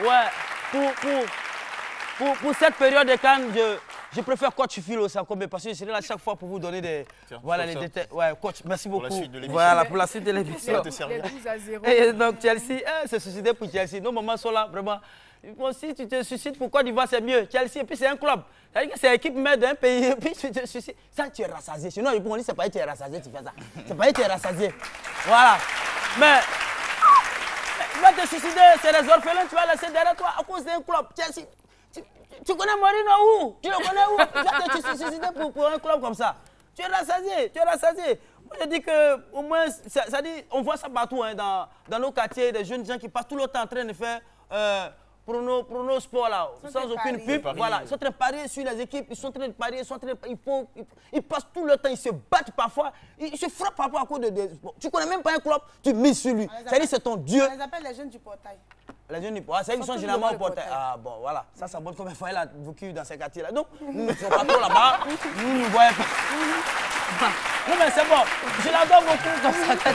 Ouais, pour cette période de Cannes, je préfère coach Philo Sakombe parce que je serai là chaque fois pour vous donner des... Voilà les détails. Ouais, coach, merci beaucoup. Pour la suite de l'émission. Voilà, pour la suite de l'émission. Les 12-0. Et donc Chelsea, c'est suicidé pour Chelsea. Nos mamans sont là, vraiment. Bon, si tu te suicides pour Côte d'Ivoire, c'est mieux. Chelsea, et puis c'est un club. C'est-à-dire que c'est l'équipe mère d'un pays, et puis tu te suicides. Ça, tu es rassasié. Sinon, on dit c'est pas que tu es rassasié, tu fais ça. C'est pas que tu es rassasié. Voilà. Mais... Tu vas te suicider, c'est les orphelins, tu vas laisser derrière toi à cause d'un club. Chelsea, tu connais Mourinho où? Tu le connais où? Tu vas te suicider pour un club comme ça. Tu es rassasié, tu es rassasié. Moi, je dis qu'au moins, ça dit, on voit ça partout hein, dans nos quartiers, des jeunes gens qui passent tout le temps en train de faire pour nos sports là, sans aucune pub. Voilà, ils sont en train de parier sur les équipes, ils sont en train de parier, ils passent tout le temps, ils se battent parfois, ils se frappent parfois à cause de sports. Tu connais même pas un club, tu mises sur lui. C'est-à-dire c'est ton Dieu. On les appelle les jeunes du portail. Les jeunes du portail, c'est qu'ils sont généralement au portail. Ah bon, voilà, ça montre combien de fois il a vécu dans ces quartiers-là. Donc, nous ne sommes pas trop là-bas, nous ne voyons pas. Non mais c'est bon, je l'adore beaucoup comme ça.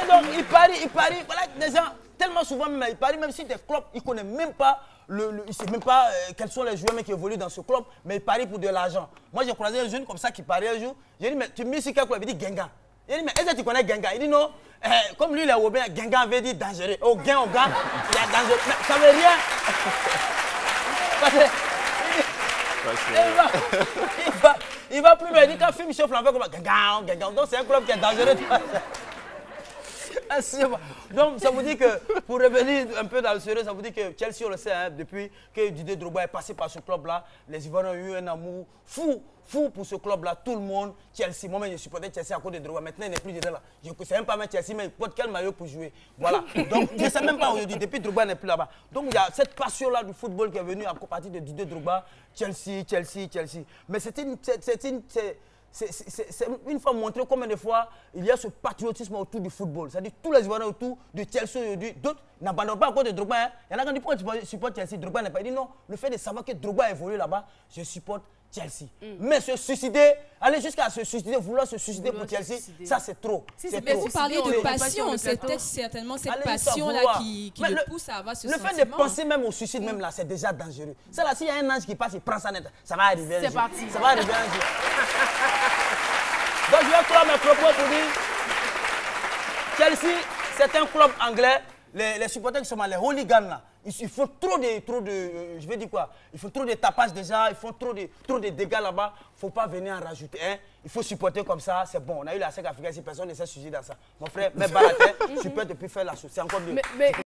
Et donc, il parie, voilà, des gens, tellement souvent même, il parie même si des clubs, il ne connaît même pas, il ne sait même pas quels sont les joueurs qui évoluent dans ce club, mais il parie pour de l'argent. Moi, j'ai croisé un jeune comme ça qui parie un jour, j'ai dit, mais tu mises sur quel club? Il dit Gengan. J'ai dit, mais est-ce que tu connais Gengan? Il dit non, comme lui il est au bien, Gengan veut dire dangereux. Au gain, il y a dangereux. Mais ça ne veut rien. Il va plus, mais il dit quand film chauffe l'envers comme Gengan. Donc c'est un club qui est dangereux. Donc ça vous dit que, pour revenir un peu dans le sérieux, ça vous dit que Chelsea, on le sait, hein, depuis que Didier Drogba est passé par ce club-là, les Ivoiriens ont eu un amour fou pour ce club-là, tout le monde, Chelsea. Moi-même, je supportais Chelsea à cause de Drogba. Maintenant, il n'est plus dedans là. Je ne sais même pas mettre Chelsea, mais il porte quel maillot pour jouer. Voilà. Donc, je ne sais même pas aujourd'hui, depuis Drogba n'est plus là-bas. Donc, il y a cette passion-là du football qui est venue à partir de Didier Drogba, Chelsea. Mais c'est une fois montré combien de fois il y a ce patriotisme autour du football. C'est-à-dire tous les Ivoiriens autour de Chelsea aujourd'hui, d'autres n'abandonnent pas encore de Drogba. Hein. Il y en a qui disent pourquoi tu supportes Chelsea, Drogba n'est pas. Il dit non, le fait de savoir que Drogba évolue là-bas, je supporte Chelsea. Mais se suicider, aller jusqu'à se suicider, vouloir se suicider pour Chelsea, ça c'est trop. Mais vous parlez de passion, c'est peut-être certainement cette passion-là qui le pousse à avoir ce sentiment. Le fait de penser même au suicide, même là, c'est déjà dangereux. Ça là, s'il y a un ange qui passe, il prend sa net, ça va arriver un jour. C'est parti. Ça va arriver un jour. Donc je vais clore mes propos pour dire, Chelsea, c'est un club anglais. Les supporters qui sont les hooligans là, ils font trop de je vais dire quoi, ils font trop de tapages déjà, ils font trop de dégâts là-bas. Il ne faut pas venir en rajouter un. Il faut supporter comme ça, c'est bon. On a eu la SEC africaine, si personne ne s'est suicidé dans ça. Mon frère, mais Baraté, supporte depuis faire la chose, c'est encore mieux.